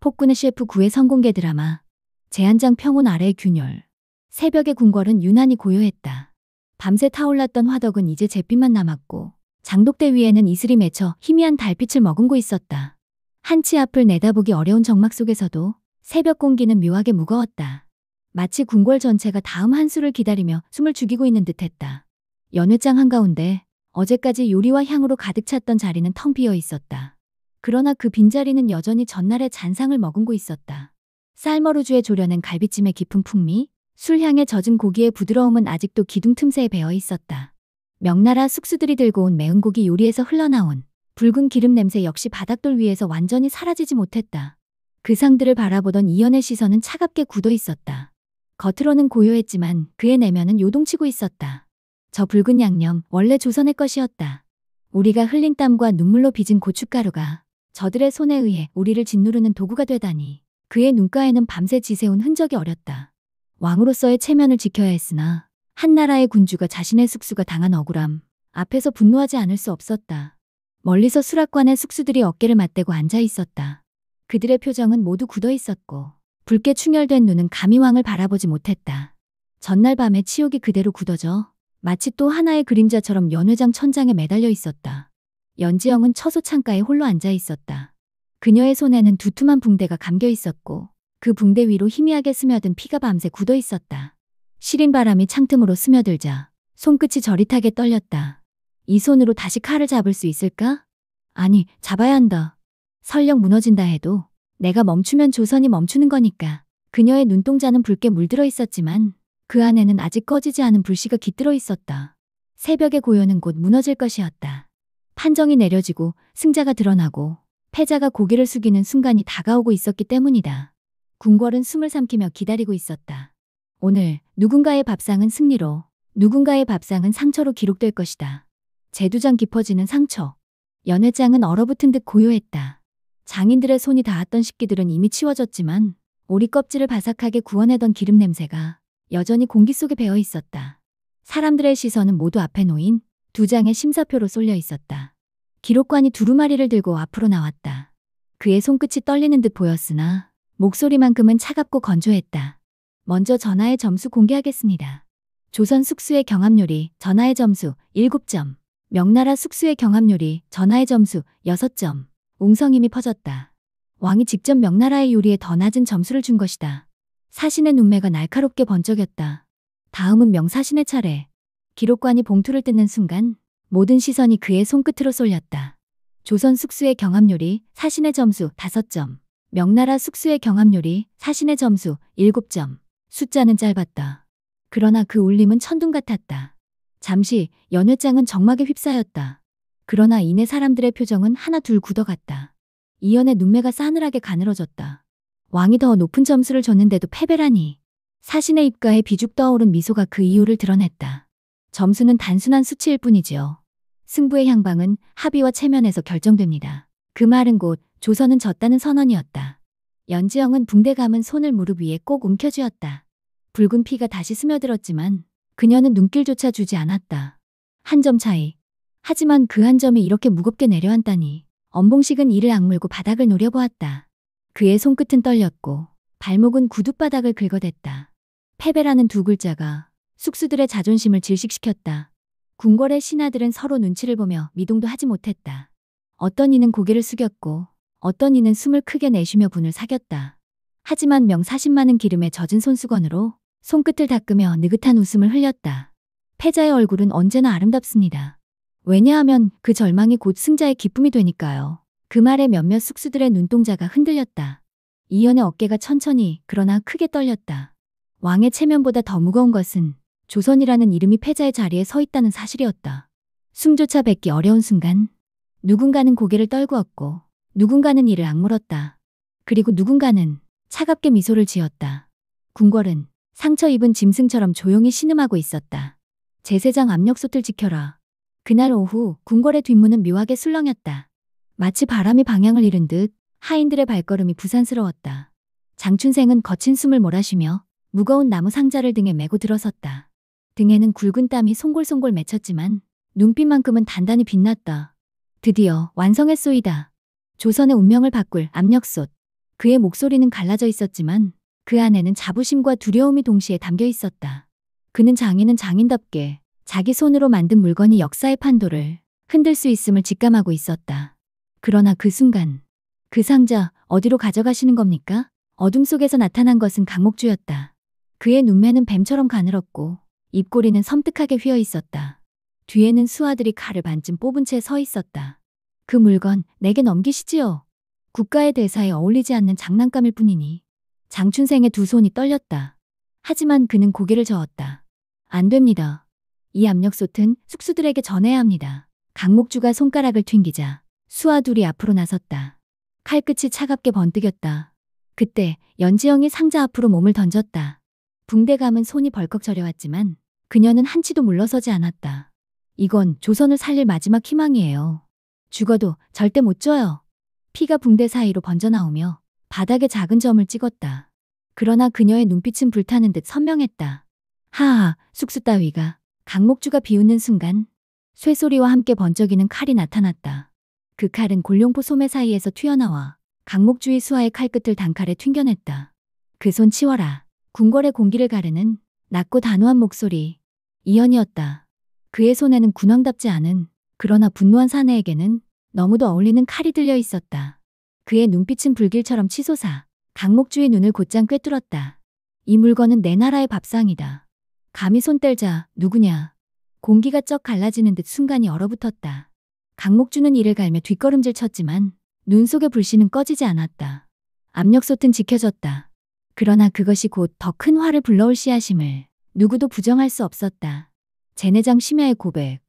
폭군의 셰프 9회 성공개 드라마. 제한장 평온 아래의 균열. 새벽의 궁궐은 유난히 고요했다. 밤새 타올랐던 화덕은 이제 잿빛만 남았고 장독대 위에는 이슬이 맺혀 희미한 달빛을 머금고 있었다. 한치 앞을 내다보기 어려운 정막 속에서도 새벽 공기는 묘하게 무거웠다. 마치 궁궐 전체가 다음 한 수를 기다리며 숨을 죽이고 있는 듯했다. 연회장 한가운데 어제까지 요리와 향으로 가득 찼던 자리는 텅 비어 있었다. 그러나 그 빈자리는 여전히 전날의 잔상을 머금고 있었다. 쌀머루주에 졸여낸 갈비찜의 깊은 풍미, 술향에 젖은 고기의 부드러움은 아직도 기둥 틈새에 배어 있었다. 명나라 숙수들이 들고 온 매운 고기 요리에서 흘러나온 붉은 기름 냄새 역시 바닥돌 위에서 완전히 사라지지 못했다. 그 상들을 바라보던 이연의 시선은 차갑게 굳어 있었다. 겉으로는 고요했지만 그의 내면은 요동치고 있었다. 저 붉은 양념 원래 조선의 것이었다. 우리가 흘린 땀과 눈물로 빚은 고춧가루가 저들의 손에 의해 우리를 짓누르는 도구가 되다니. 그의 눈가에는 밤새 지새운 흔적이 어렸다. 왕으로서의 체면을 지켜야 했으나 한나라의 군주가 자신의 숙수가 당한 억울함 앞에서 분노하지 않을 수 없었다. 멀리서 수락관의 숙수들이 어깨를 맞대고 앉아 있었다. 그들의 표정은 모두 굳어 있었고 붉게 충혈된 눈은 감히 왕을 바라보지 못했다. 전날 밤에 치욕이 그대로 굳어져 마치 또 하나의 그림자처럼 연회장 천장에 매달려 있었다. 연지영은 처소 창가에 홀로 앉아 있었다. 그녀의 손에는 두툼한 붕대가 감겨 있었고 그 붕대 위로 희미하게 스며든 피가 밤새 굳어 있었다. 시린 바람이 창틈으로 스며들자 손끝이 저릿하게 떨렸다. 이 손으로 다시 칼을 잡을 수 있을까? 아니, 잡아야 한다. 설령 무너진다 해도 내가 멈추면 조선이 멈추는 거니까. 그녀의 눈동자는 붉게 물들어 있었지만 그 안에는 아직 꺼지지 않은 불씨가 깃들어 있었다. 새벽의 고요는 곧 무너질 것이었다. 판정이 내려지고 승자가 드러나고 패자가 고개를 숙이는 순간이 다가오고 있었기 때문이다. 궁궐은 숨을 삼키며 기다리고 있었다. 오늘 누군가의 밥상은 승리로, 누군가의 밥상은 상처로 기록될 것이다. 재두장 깊어지는 상처. 연회장은 얼어붙은 듯 고요했다. 장인들의 손이 닿았던 식기들은 이미 치워졌지만 오리 껍질을 바삭하게 구워내던 기름 냄새가 여전히 공기 속에 배어 있었다. 사람들의 시선은 모두 앞에 놓인 두 장의 심사표로 쏠려 있었다. 기록관이 두루마리를 들고 앞으로 나왔다. 그의 손끝이 떨리는 듯 보였으나 목소리만큼은 차갑고 건조했다. 먼저 전하의 점수 공개하겠습니다. 조선 숙수의 경합요리 전하의 점수 7점. 명나라 숙수의 경합요리 전하의 점수 6점. 웅성임이 퍼졌다. 왕이 직접 명나라의 요리에 더 낮은 점수를 준 것이다. 사신의 눈매가 날카롭게 번쩍였다. 다음은 명사신의 차례. 기록관이 봉투를 뜯는 순간 모든 시선이 그의 손끝으로 쏠렸다. 조선 숙수의 경합요리 사신의 점수 5점. 명나라 숙수의 경합요리 사신의 점수 7점. 숫자는 짧았다. 그러나 그 울림은 천둥 같았다. 잠시 연회장은 정막에 휩싸였다. 그러나 이내 사람들의 표정은 하나 둘 굳어갔다. 이연의 눈매가 싸늘하게 가늘어졌다. 왕이 더 높은 점수를 줬는데도 패배라니. 사신의 입가에 비죽 떠오른 미소가 그 이유를 드러냈다. 점수는 단순한 수치일 뿐이지요. 승부의 향방은 합의와 체면에서 결정됩니다. 그 말은 곧 조선은 졌다는 선언이었다. 연지영은 붕대 감은 손을 무릎 위에 꼭 움켜쥐었다. 붉은 피가 다시 스며들었지만 그녀는 눈길조차 주지 않았다. 한 점 차이. 하지만 그 한 점이 이렇게 무겁게 내려앉다니. 엄봉식은 이를 악물고 바닥을 노려보았다. 그의 손끝은 떨렸고 발목은 구둣바닥을 긁어댔다. 패배라는 두 글자가 숙수들의 자존심을 질식시켰다. 궁궐의 신하들은 서로 눈치를 보며 미동도 하지 못했다. 어떤 이는 고개를 숙였고 어떤 이는 숨을 크게 내쉬며 분을 사겼다. 하지만 명사신만은 기름에 젖은 손수건으로 손끝을 닦으며 느긋한 웃음을 흘렸다. 패자의 얼굴은 언제나 아름답습니다. 왜냐하면 그 절망이 곧 승자의 기쁨이 되니까요. 그 말에 몇몇 숙수들의 눈동자가 흔들렸다. 이연의 어깨가 천천히 그러나 크게 떨렸다. 왕의 체면보다 더 무거운 것은 조선이라는 이름이 패자의 자리에 서 있다는 사실이었다. 숨조차 뱉기 어려운 순간 누군가는 고개를 떨구었고 누군가는 이를 악물었다. 그리고 누군가는 차갑게 미소를 지었다. 궁궐은 상처 입은 짐승처럼 조용히 신음하고 있었다. 제세장 압력솥을 지켜라. 그날 오후 궁궐의 뒷문은 묘하게 술렁였다. 마치 바람이 방향을 잃은 듯 하인들의 발걸음이 부산스러웠다. 장춘생은 거친 숨을 몰아쉬며 무거운 나무 상자를 등에 메고 들어섰다. 등에는 굵은 땀이 송골송골 맺혔지만 눈빛만큼은 단단히 빛났다. 드디어 완성했소이다. 조선의 운명을 바꿀 압력솥. 그의 목소리는 갈라져 있었지만 그 안에는 자부심과 두려움이 동시에 담겨 있었다. 그는 장인은 장인답게 자기 손으로 만든 물건이 역사의 판도를 흔들 수 있음을 직감하고 있었다. 그러나 그 순간 그 상자 어디로 가져가시는 겁니까? 어둠 속에서 나타난 것은 강목주였다. 그의 눈매는 뱀처럼 가늘었고 입꼬리는 섬뜩하게 휘어 있었다. 뒤에는 수하들이 칼을 반쯤 뽑은 채 서 있었다. 그 물건 내게 넘기시지요. 국가의 대사에 어울리지 않는 장난감일 뿐이니. 장춘생의 두 손이 떨렸다. 하지만 그는 고개를 저었다. 안 됩니다. 이 압력솥은 숙수들에게 전해야 합니다. 강목주가 손가락을 튕기자 수하 둘이 앞으로 나섰다. 칼끝이 차갑게 번뜩였다. 그때 연지영이 상자 앞으로 몸을 던졌다. 붕대감은 손이 벌컥 저려왔지만 그녀는 한치도 물러서지 않았다. 이건 조선을 살릴 마지막 희망이에요. 죽어도 절대 못 져요. 피가 붕대 사이로 번져나오며 바닥에 작은 점을 찍었다. 그러나 그녀의 눈빛은 불타는 듯 선명했다. 하하, 숙수 따위가. 강목주가 비웃는 순간 쇠소리와 함께 번쩍이는 칼이 나타났다. 그 칼은 골룡포 소매 사이에서 튀어나와 강목주의 수하의 칼끝을 단칼에 튕겨냈다. 그 손 치워라. 궁궐의 공기를 가르는 낮고 단호한 목소리. 이연이었다. 그의 손에는 군왕답지 않은 그러나 분노한 사내에게는 너무도 어울리는 칼이 들려 있었다. 그의 눈빛은 불길처럼 치솟아 강목주의 눈을 곧장 꿰뚫었다. 이 물건은 내 나라의 밥상이다. 감히 손 뗄자 누구냐. 공기가 쩍 갈라지는 듯 순간이 얼어붙었다. 강목주는 이를 갈며 뒷걸음질 쳤지만 눈 속의 불씨는 꺼지지 않았다. 압력솥은 지켜졌다. 그러나 그것이 곧 더 큰 화를 불러올 씨앗임을 누구도 부정할 수 없었다. 제내장 심야의 고백.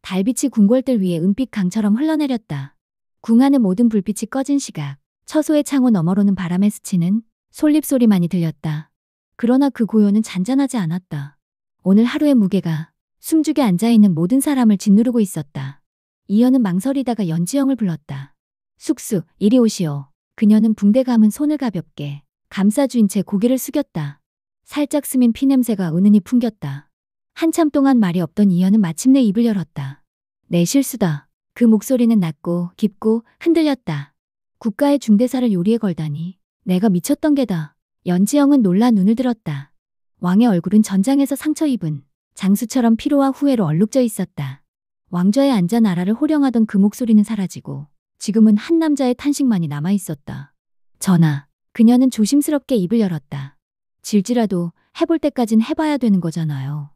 달빛이 궁궐들 위에 은빛 강처럼 흘러내렸다. 궁 안의 모든 불빛이 꺼진 시각, 처소의 창호 너머로는 바람에 스치는 솔잎소리만이 들렸다. 그러나 그 고요는 잔잔하지 않았다. 오늘 하루의 무게가 숨죽여 앉아있는 모든 사람을 짓누르고 있었다. 이연은 망설이다가 연지영을 불렀다. 숙수, 이리 오시오. 그녀는 붕대 감은 손을 가볍게 감싸주인 채 고개를 숙였다. 살짝 스민 피냄새가 은은히 풍겼다. 한참 동안 말이 없던 이연은 마침내 입을 열었다. 내 실수다. 그 목소리는 낮고 깊고 흔들렸다. 국가의 중대사를 요리에 걸다니 내가 미쳤던 게다. 연지영은 놀라 눈을 들었다. 왕의 얼굴은 전장에서 상처 입은 장수처럼 피로와 후회로 얼룩져 있었다. 왕좌에 앉아 나라를 호령하던 그 목소리는 사라지고 지금은 한 남자의 탄식만이 남아있었다. 전하, 그녀는 조심스럽게 입을 열었다. 질지라도 해볼 때까진 해봐야 되는 거잖아요.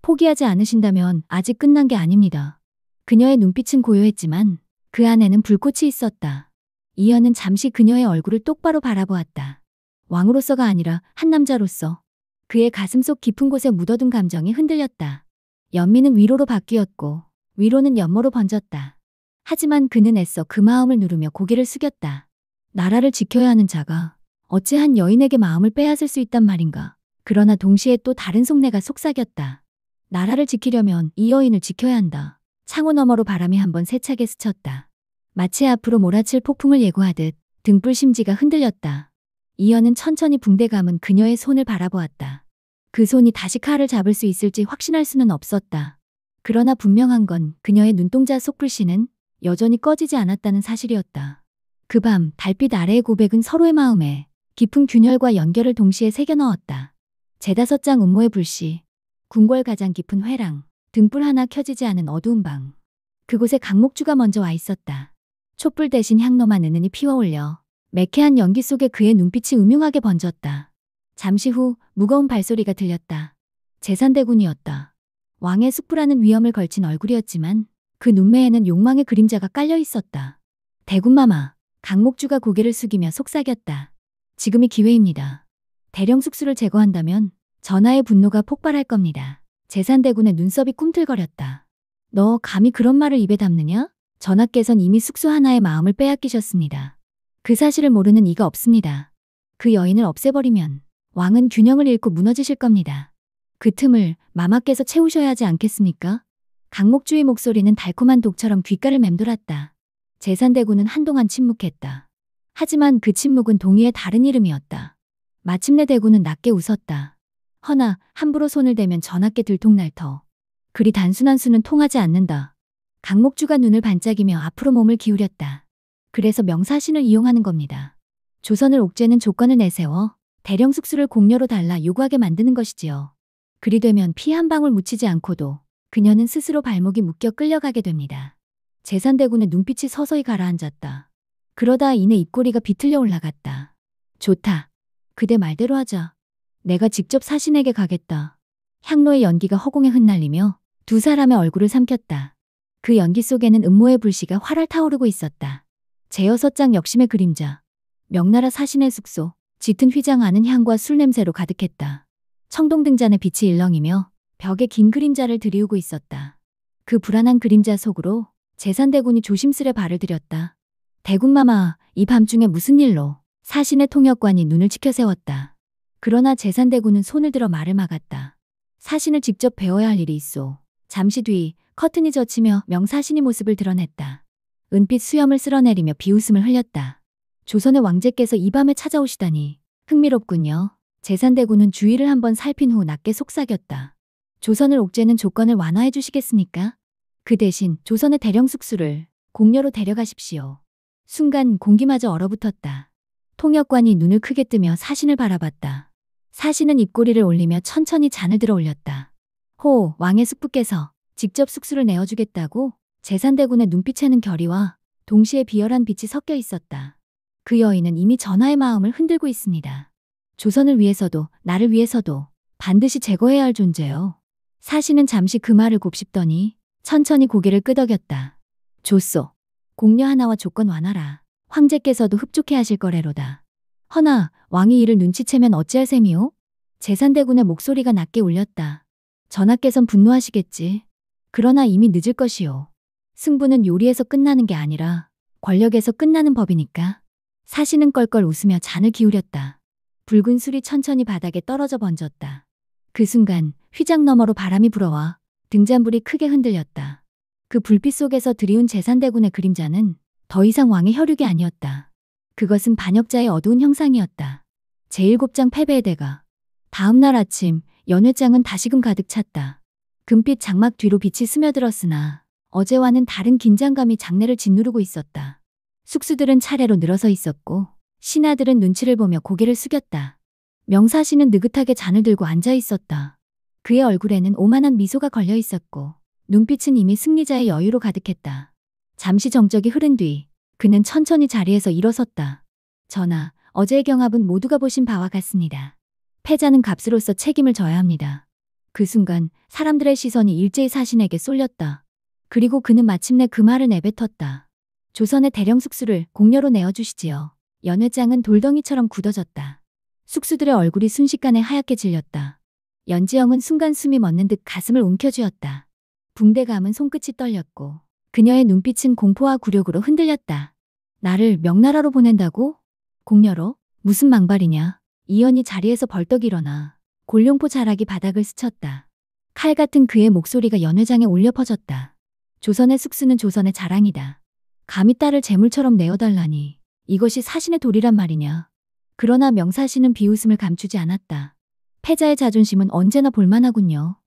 포기하지 않으신다면 아직 끝난 게 아닙니다. 그녀의 눈빛은 고요했지만 그 안에는 불꽃이 있었다. 이연은 잠시 그녀의 얼굴을 똑바로 바라보았다. 왕으로서가 아니라 한 남자로서. 그의 가슴속 깊은 곳에 묻어둔 감정이 흔들렸다. 연민은 위로로 바뀌었고 위로는 연모로 번졌다. 하지만 그는 애써 그 마음을 누르며 고개를 숙였다. 나라를 지켜야 하는 자가 어찌 한 여인에게 마음을 빼앗을 수 있단 말인가. 그러나 동시에 또 다른 속내가 속삭였다. 나라를 지키려면 이 여인을 지켜야 한다. 창호 너머로 바람이 한번 세차게 스쳤다. 마치 앞으로 몰아칠 폭풍을 예고하듯 등불 심지가 흔들렸다. 이연은 천천히 붕대 감은 그녀의 손을 바라보았다. 그 손이 다시 칼을 잡을 수 있을지 확신할 수는 없었다. 그러나 분명한 건 그녀의 눈동자 속 불씨는 여전히 꺼지지 않았다는 사실이었다. 그 밤 달빛 아래의 고백은 서로의 마음에 깊은 균열과 연결을 동시에 새겨 넣었다. 제다섯 장 음모의 불씨, 궁궐 가장 깊은 회랑, 등불 하나 켜지지 않은 어두운 방. 그곳에 강목주가 먼저 와 있었다. 촛불 대신 향로만 은은히 피어올려 매캐한 연기 속에 그의 눈빛이 음흉하게 번졌다. 잠시 후 무거운 발소리가 들렸다. 제산대군이었다. 왕의 숙부라는 위엄을 걸친 얼굴이었지만 그 눈매에는 욕망의 그림자가 깔려 있었다. 대군마마, 강목주가 고개를 숙이며 속삭였다. 지금이 기회입니다. 대령 숙수를 제거한다면 전하의 분노가 폭발할 겁니다. 제산대군의 눈썹이 꿈틀거렸다. 너 감히 그런 말을 입에 담느냐? 전하께선 이미 숙수 하나의 마음을 빼앗기셨습니다. 그 사실을 모르는 이가 없습니다. 그 여인을 없애버리면 왕은 균형을 잃고 무너지실 겁니다. 그 틈을 마마께서 채우셔야 하지 않겠습니까? 강목주의 목소리는 달콤한 독처럼 귓가를 맴돌았다. 제산대군은 한동안 침묵했다. 하지만 그 침묵은 동의의 다른 이름이었다. 마침내 대군은 낮게 웃었다. 허나 함부로 손을 대면 전하께 들통날 터. 그리 단순한 수는 통하지 않는다. 강목주가 눈을 반짝이며 앞으로 몸을 기울였다. 그래서 명사신을 이용하는 겁니다. 조선을 옥죄는 조건을 내세워 대령 숙수를 공료로 달라 요구하게 만드는 것이지요. 그리 되면 피 한 방울 묻히지 않고도 그녀는 스스로 발목이 묶여 끌려가게 됩니다. 제산대군의 눈빛이 서서히 가라앉았다. 그러다 이내 입꼬리가 비틀려 올라갔다. 좋다. 그대 말대로 하자. 내가 직접 사신에게 가겠다. 향로의 연기가 허공에 흩날리며 두 사람의 얼굴을 삼켰다. 그 연기 속에는 음모의 불씨가 활활 타오르고 있었다. 제6장 역심의 그림자. 명나라 사신의 숙소, 짙은 휘장 안은 향과 술 냄새로 가득했다. 청동등잔의 빛이 일렁이며 벽에 긴 그림자를 들이우고 있었다. 그 불안한 그림자 속으로 제산대군이 조심스레 발을 들였다. 대군마마, 이 밤중에 무슨 일로? 사신의 통역관이 눈을 치켜세웠다. 그러나 제산대군은 손을 들어 말을 막았다. 사신을 직접 배워야 할 일이 있소. 잠시 뒤 커튼이 젖히며 명사신이 모습을 드러냈다. 은빛 수염을 쓸어내리며 비웃음을 흘렸다. 조선의 왕제께서 이 밤에 찾아오시다니 흥미롭군요. 제산대군은 주위를 한번 살핀 후 낮게 속삭였다. 조선을 옥죄는 조건을 완화해 주시겠습니까? 그 대신 조선의 대령 숙수를 공료로 데려가십시오. 순간 공기마저 얼어붙었다. 통역관이 눈을 크게 뜨며 사신을 바라봤다. 사신은 입꼬리를 올리며 천천히 잔을 들어 올렸다. 호, 왕의 숙부께서 직접 숙수를 내어주겠다고? 제산대군의 눈빛에는 결의와 동시에 비열한 빛이 섞여 있었다. 그 여인은 이미 전하의 마음을 흔들고 있습니다. 조선을 위해서도 나를 위해서도 반드시 제거해야 할 존재요. 사신은 잠시 그 말을 곱씹더니 천천히 고개를 끄덕였다. 좋소. 공려 하나와 조건 완화라. 황제께서도 흡족해 하실 거래로다. 허나 왕이 이를 눈치채면 어찌할 셈이오? 제산대군의 목소리가 낮게 울렸다. 전하께선 분노하시겠지. 그러나 이미 늦을 것이오. 승부는 요리에서 끝나는 게 아니라 권력에서 끝나는 법이니까. 사신은 껄껄 웃으며 잔을 기울였다. 붉은 술이 천천히 바닥에 떨어져 번졌다. 그 순간 휘장 너머로 바람이 불어와 등잔불이 크게 흔들렸다. 그 불빛 속에서 드리운 제산대군의 그림자는 더 이상 왕의 혈육이 아니었다. 그것은 반역자의 어두운 형상이었다. 제7장 패배의 대가. 다음 날 아침 연회장은 다시금 가득 찼다. 금빛 장막 뒤로 빛이 스며들었으나 어제와는 다른 긴장감이 장내를 짓누르고 있었다. 숙수들은 차례로 늘어서 있었고 신하들은 눈치를 보며 고개를 숙였다. 명사신은 느긋하게 잔을 들고 앉아 있었다. 그의 얼굴에는 오만한 미소가 걸려 있었고 눈빛은 이미 승리자의 여유로 가득했다. 잠시 정적이 흐른 뒤 그는 천천히 자리에서 일어섰다. 전하, 어제의 경합은 모두가 보신 바와 같습니다. 패자는 값으로서 책임을 져야 합니다. 그 순간 사람들의 시선이 일제히 사신에게 쏠렸다. 그리고 그는 마침내 그 말을 내뱉었다. 조선의 대령 숙수를 공료로 내어주시지요. 연회장은 돌덩이처럼 굳어졌다. 숙수들의 얼굴이 순식간에 하얗게 질렸다. 연지영은 순간 숨이 멎는 듯 가슴을 움켜쥐었다. 붕대감은 손끝이 떨렸고 그녀의 눈빛은 공포와 굴욕으로 흔들렸다. 나를 명나라로 보낸다고? 공녀로? 무슨 망발이냐? 이연이 자리에서 벌떡 일어나 골룡포 자락이 바닥을 스쳤다. 칼 같은 그의 목소리가 연회장에 울려 퍼졌다. 조선의 숙수는 조선의 자랑이다. 감히 딸을 재물처럼 내어달라니 이것이 사신의 도리란 말이냐. 그러나 명사신은 비웃음을 감추지 않았다. 패자의 자존심은 언제나 볼만하군요.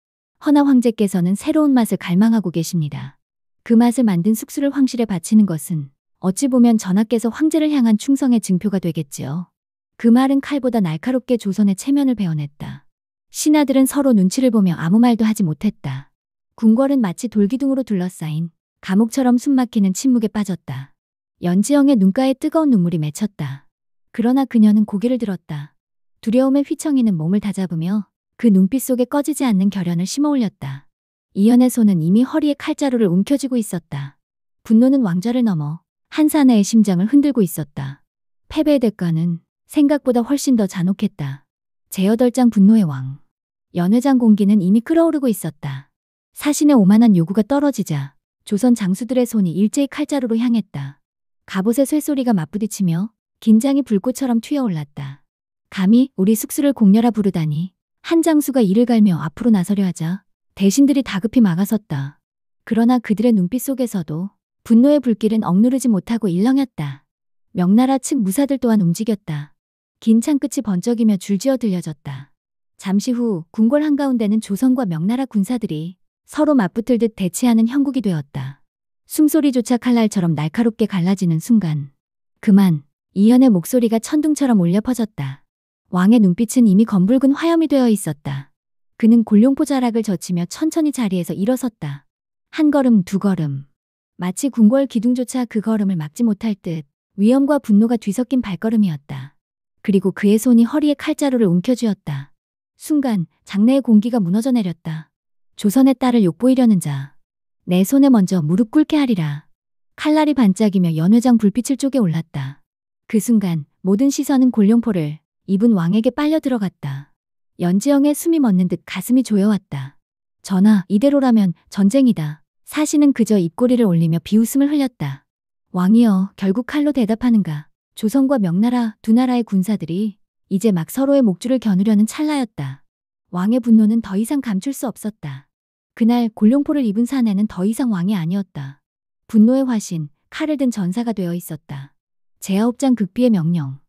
허나 황제께서는 새로운 맛을 갈망하고 계십니다. 그 맛을 만든 숙수를 황실에 바치는 것은 어찌 보면 전하께서 황제를 향한 충성의 증표가 되겠지요. 그 말은 칼보다 날카롭게 조선의 체면을 베어냈다. 신하들은 서로 눈치를 보며 아무 말도 하지 못했다. 궁궐은 마치 돌기둥으로 둘러싸인 감옥처럼 숨막히는 침묵에 빠졌다. 연지영의 눈가에 뜨거운 눈물이 맺혔다. 그러나 그녀는 고개를 들었다. 두려움에 휘청이는 몸을 다잡으며 그 눈빛 속에 꺼지지 않는 결연을 심어올렸다. 이연의 손은 이미 허리에 칼자루를 움켜쥐고 있었다. 분노는 왕좌를 넘어 한 사내의 심장을 흔들고 있었다. 패배의 대가는 생각보다 훨씬 더 잔혹했다. 제8장 분노의 왕. 연회장 공기는 이미 끓어오르고 있었다. 사신의 오만한 요구가 떨어지자 조선 장수들의 손이 일제히 칼자루로 향했다. 갑옷의 쇠소리가 맞부딪히며 긴장이 불꽃처럼 튀어올랐다. 감히 우리 숙수를 공녀라 부르다니. 한 장수가 이를 갈며 앞으로 나서려 하자 대신들이 다급히 막아섰다. 그러나 그들의 눈빛 속에서도 분노의 불길은 억누르지 못하고 일렁였다. 명나라 측 무사들 또한 움직였다. 긴 창끝이 번쩍이며 줄지어 들려졌다. 잠시 후 궁궐 한가운데는 조선과 명나라 군사들이 서로 맞붙을 듯 대치하는 형국이 되었다. 숨소리조차 칼날처럼 날카롭게 갈라지는 순간 그만 이현의 목소리가 천둥처럼 울려 퍼졌다. 왕의 눈빛은 이미 검붉은 화염이 되어 있었다. 그는 골룡포 자락을 젖히며 천천히 자리에서 일어섰다. 한 걸음, 두 걸음. 마치 궁궐 기둥조차 그 걸음을 막지 못할 듯 위험과 분노가 뒤섞인 발걸음이었다. 그리고 그의 손이 허리에 칼자루를 움켜쥐었다. 순간 장내의 공기가 무너져 내렸다. 조선의 딸을 욕보이려는 자. 내 손에 먼저 무릎 꿇게 하리라. 칼날이 반짝이며 연회장 불빛을 쪼개 올랐다. 그 순간 모든 시선은 골룡포를 입은 왕에게 빨려 들어갔다. 연지영의 숨이 멎는 듯 가슴이 조여왔다. 전하, 이대로라면 전쟁이다. 사신은 그저 입꼬리를 올리며 비웃음을 흘렸다. 왕이여, 결국 칼로 대답하는가. 조선과 명나라 두 나라의 군사들이 이제 막 서로의 목줄을 겨누려는 찰나였다. 왕의 분노는 더 이상 감출 수 없었다. 그날 골룡포를 입은 사내는 더 이상 왕이 아니었다. 분노의 화신, 칼을 든 전사가 되어 있었다. 제9장 극비의 명령.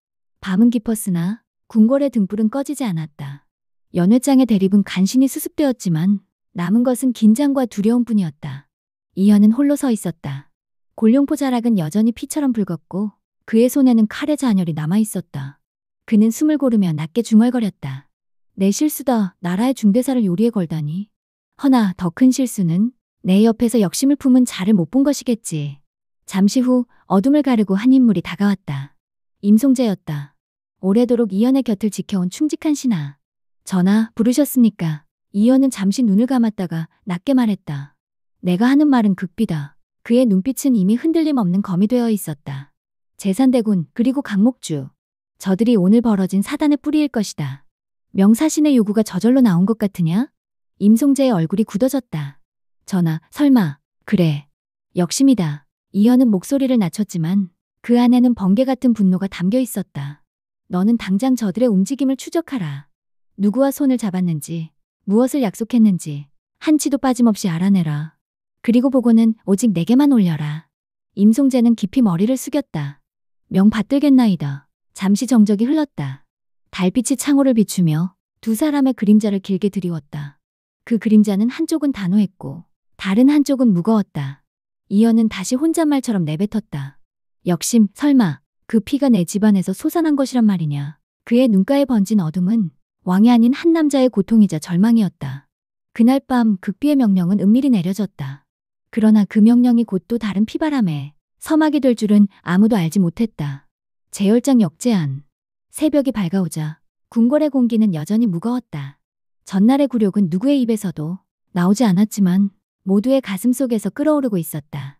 밤은 깊었으나 궁궐의 등불은 꺼지지 않았다. 연회장의 대립은 간신히 수습되었지만 남은 것은 긴장과 두려움뿐이었다. 이현은 홀로 서 있었다. 골룡포 자락은 여전히 피처럼 붉었고 그의 손에는 칼의 잔열이 남아있었다. 그는 숨을 고르며 낮게 중얼거렸다. 내 실수다. 나라의 중대사를 요리에 걸다니. 허나 더 큰 실수는 내 옆에서 역심을 품은 자를 못 본 것이겠지. 잠시 후 어둠을 가르고 한 인물이 다가왔다. 임송재였다. 오래도록 이현의 곁을 지켜온 충직한 신하. 전하, 부르셨습니까? 이현은 잠시 눈을 감았다가 낮게 말했다. 내가 하는 말은 극비다. 그의 눈빛은 이미 흔들림 없는 검이 되어 있었다. 재산대군 그리고 강목주. 저들이 오늘 벌어진 사단의 뿌리일 것이다. 명사신의 요구가 저절로 나온 것 같으냐? 임송재의 얼굴이 굳어졌다. 전하, 설마. 그래. 역심이다. 이현은 목소리를 낮췄지만 그 안에는 번개 같은 분노가 담겨 있었다. 너는 당장 저들의 움직임을 추적하라. 누구와 손을 잡았는지, 무엇을 약속했는지 한치도 빠짐없이 알아내라. 그리고 보고는 오직 내게만 올려라. 임송재는 깊이 머리를 숙였다. 명 받들겠나이다. 잠시 정적이 흘렀다. 달빛이 창호를 비추며 두 사람의 그림자를 길게 드리웠다. 그 그림자는 한쪽은 단호했고 다른 한쪽은 무거웠다. 이현은 다시 혼잣말처럼 내뱉었다. 역심, 설마 그 피가 내 집안에서 솟아난 것이란 말이냐. 그의 눈가에 번진 어둠은 왕이 아닌 한 남자의 고통이자 절망이었다. 그날 밤 극비의 명령은 은밀히 내려졌다. 그러나 그 명령이 곧 또 다른 피바람에 서막이 될 줄은 아무도 알지 못했다. 제10장 역제안. 새벽이 밝아오자 궁궐의 공기는 여전히 무거웠다. 전날의 굴욕은 누구의 입에서도 나오지 않았지만 모두의 가슴 속에서 끓어오르고 있었다.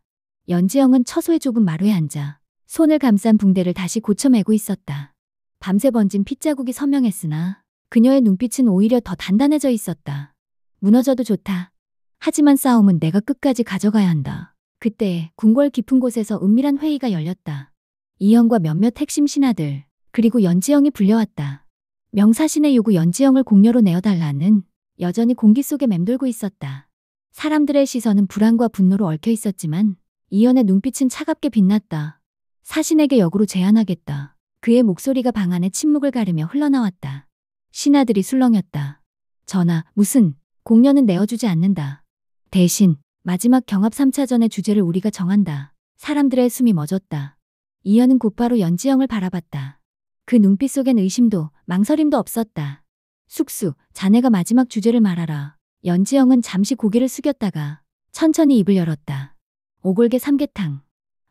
연지영은 처소의 좁은 마루에 앉아 손을 감싼 붕대를 다시 고쳐매고 있었다. 밤새 번진 핏자국이 선명했으나 그녀의 눈빛은 오히려 더 단단해져 있었다. 무너져도 좋다. 하지만 싸움은 내가 끝까지 가져가야 한다. 그때 궁궐 깊은 곳에서 은밀한 회의가 열렸다. 이현과 몇몇 핵심 신하들, 그리고 연지영이 불려왔다. 명사신의 요구 연지영을 공녀로 내어달라는 여전히 공기 속에 맴돌고 있었다. 사람들의 시선은 불안과 분노로 얽혀 있었지만 이현의 눈빛은 차갑게 빛났다. 사신에게 역으로 제안하겠다. 그의 목소리가 방 안의 침묵을 가르며 흘러나왔다. 신하들이 술렁였다. 전하, 무슨 공녀는 내어주지 않는다. 대신 마지막 경합 3차전의 주제를 우리가 정한다. 사람들의 숨이 멎었다. 이현은 곧바로 연지영을 바라봤다. 그 눈빛 속엔 의심도 망설임도 없었다. 숙수, 자네가 마지막 주제를 말하라. 연지영은 잠시 고개를 숙였다가 천천히 입을 열었다. 오골계 삼계탕.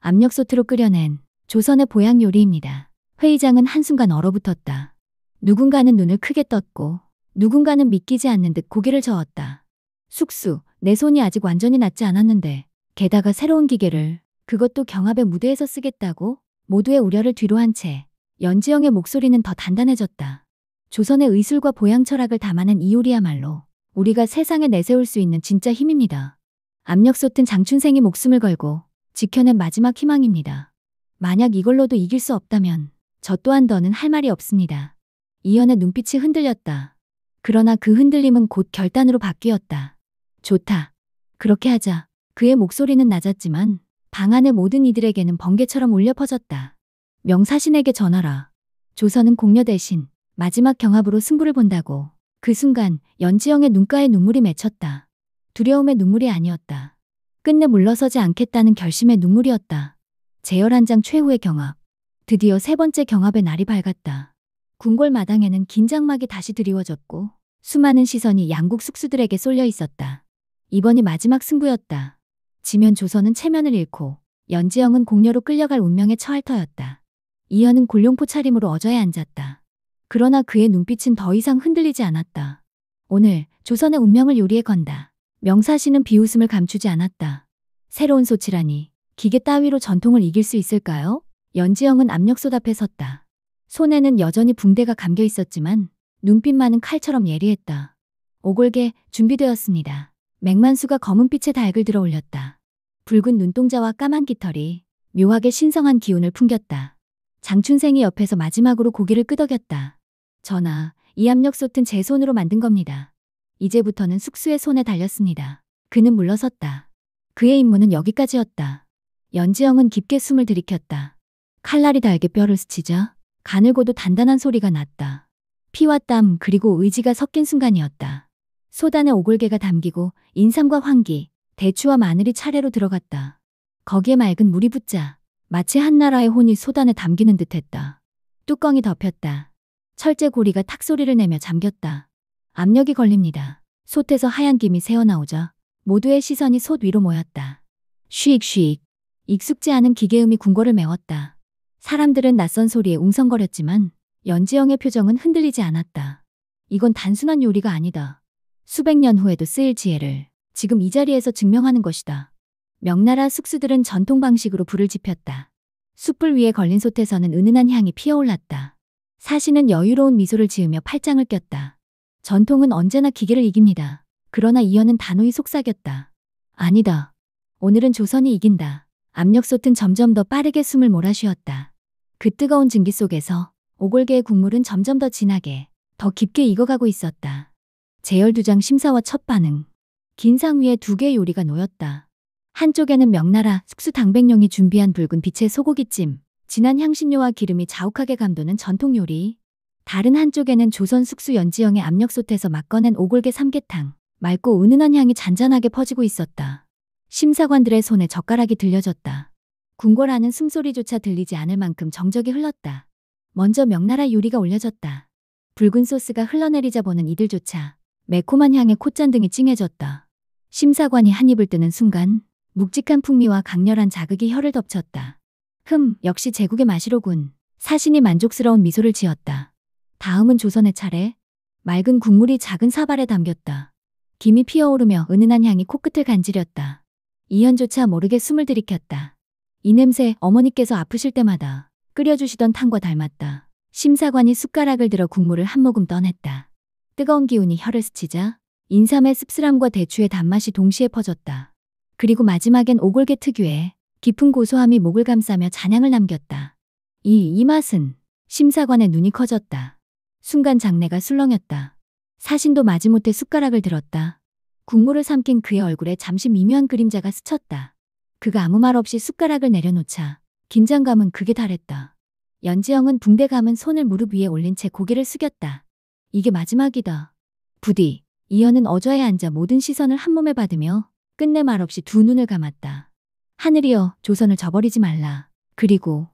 압력솥으로 끓여낸 조선의 보양 요리입니다. 회의장은 한순간 얼어붙었다. 누군가는 눈을 크게 떴고 누군가는 믿기지 않는 듯 고개를 저었다. 숙수, 내 손이 아직 완전히 낫지 않았는데 게다가 새로운 기계를 그것도 경합의 무대에서 쓰겠다고? 모두의 우려를 뒤로한 채 연지영의 목소리는 더 단단해졌다. 조선의 의술과 보양 철학을 담아낸 이 요리야말로 우리가 세상에 내세울 수 있는 진짜 힘입니다. 압력솥은 장춘생이 목숨을 걸고 지켜낸 마지막 희망입니다. 만약 이걸로도 이길 수 없다면 저 또한 더는 할 말이 없습니다. 이현의 눈빛이 흔들렸다. 그러나 그 흔들림은 곧 결단으로 바뀌었다. 좋다. 그렇게 하자. 그의 목소리는 낮았지만 방 안의 모든 이들에게는 번개처럼 울려 퍼졌다. 명사신에게 전하라. 조선은 공녀 대신 마지막 경합으로 승부를 본다고. 그 순간 연지영의 눈가에 눈물이 맺혔다. 두려움의 눈물이 아니었다. 끝내 물러서지 않겠다는 결심의 눈물이었다. 제11장 최후의 경합. 드디어 세 번째 경합의 날이 밝았다. 궁궐 마당에는 긴장막이 다시 드리워졌고 수많은 시선이 양국 숙수들에게 쏠려 있었다. 이번이 마지막 승부였다. 지면 조선은 체면을 잃고 연지영은 공녀로 끌려갈 운명에 처할 터였다. 이현은 골룡포 차림으로 어저에 앉았다. 그러나 그의 눈빛은 더 이상 흔들리지 않았다. 오늘 조선의 운명을 요리에 건다. 명사시는 비웃음을 감추지 않았다. 새로운 소치라니 기계 따위로 전통을 이길 수 있을까요? 연지영은 압력솥 앞에 섰다. 손에는 여전히 붕대가 감겨 있었지만 눈빛만은 칼처럼 예리했다. 오골계 준비되었습니다. 맥만수가 검은빛의 닭을 들어 올렸다. 붉은 눈동자와 까만 깃털이 묘하게 신성한 기운을 풍겼다. 장춘생이 옆에서 마지막으로 고개를 끄덕였다. 전하, 이 압력솥은 제 손으로 만든 겁니다. 이제부터는 숙수의 손에 달렸습니다. 그는 물러섰다. 그의 임무는 여기까지였다. 연지영은 깊게 숨을 들이켰다. 칼날이 달게 뼈를 스치자 가늘고도 단단한 소리가 났다. 피와 땀 그리고 의지가 섞인 순간이었다. 솥안에 오골개가 담기고 인삼과 황기, 대추와 마늘이 차례로 들어갔다. 거기에 맑은 물이 붙자 마치 한나라의 혼이 솥안에 담기는 듯했다. 뚜껑이 덮였다. 철제 고리가 탁 소리를 내며 잠겼다. 압력이 걸립니다. 솥에서 하얀 김이 새어나오자 모두의 시선이 솥 위로 모였다. 쉬익쉬익. 익숙지 않은 기계음이 궁궐을 메웠다. 사람들은 낯선 소리에 웅성거렸지만 연지영의 표정은 흔들리지 않았다. 이건 단순한 요리가 아니다. 수백 년 후에도 쓰일 지혜를 지금 이 자리에서 증명하는 것이다. 명나라 숙수들은 전통 방식으로 불을 지폈다. 숯불 위에 걸린 솥에서는 은은한 향이 피어올랐다. 사시는 여유로운 미소를 지으며 팔짱을 꼈다. 전통은 언제나 기계를 이깁니다. 그러나 이현은 단호히 속삭였다. 아니다. 오늘은 조선이 이긴다. 압력솥은 점점 더 빠르게 숨을 몰아쉬었다. 그 뜨거운 증기 속에서 오골개의 국물은 점점 더 진하게, 더 깊게 익어가고 있었다. 제열두장 심사와 첫 반응. 긴 상 위에 두 개의 요리가 놓였다. 한쪽에는 명나라 숙수 당백룡이 준비한 붉은 빛의 소고기찜, 진한 향신료와 기름이 자욱하게 감도는 전통 요리. 다른 한쪽에는 조선 숙수 연지영의 압력솥에서 막 꺼낸 오골개 삼계탕, 맑고 은은한 향이 잔잔하게 퍼지고 있었다. 심사관들의 손에 젓가락이 들려졌다. 궁궐 안은 숨소리조차 들리지 않을 만큼 정적이 흘렀다. 먼저 명나라 요리가 올려졌다. 붉은 소스가 흘러내리자 보는 이들조차 매콤한 향에 콧잔등이 찡해졌다. 심사관이 한 입을 뜨는 순간 묵직한 풍미와 강렬한 자극이 혀를 덮쳤다. 역시 제국의 맛이로군. 사신이 만족스러운 미소를 지었다. 다음은 조선의 차례. 맑은 국물이 작은 사발에 담겼다. 김이 피어오르며 은은한 향이 코끝을 간지렸다. 이현조차 모르게 숨을 들이켰다. 이 냄새 어머니께서 아프실 때마다 끓여주시던 탕과 닮았다. 심사관이 숟가락을 들어 국물을 한 모금 떠냈다. 뜨거운 기운이 혀를 스치자 인삼의 씁쓸함과 대추의 단맛이 동시에 퍼졌다. 그리고 마지막엔 오골개 특유의 깊은 고소함이 목을 감싸며 잔향을 남겼다. 이 맛은. 심사관의 눈이 커졌다. 순간 장내가 술렁였다. 사신도 마지못해 숟가락을 들었다. 국물을 삼킨 그의 얼굴에 잠시 미묘한 그림자가 스쳤다. 그가 아무 말 없이 숟가락을 내려놓자 긴장감은 극에 달했다. 연지영은 붕대 감은 손을 무릎 위에 올린 채 고개를 숙였다. 이게 마지막이다. 부디. 이현은 어저에 앉아 모든 시선을 한 몸에 받으며 끝내 말없이 두 눈을 감았다. 하늘이여, 조선을 저버리지 말라. 그리고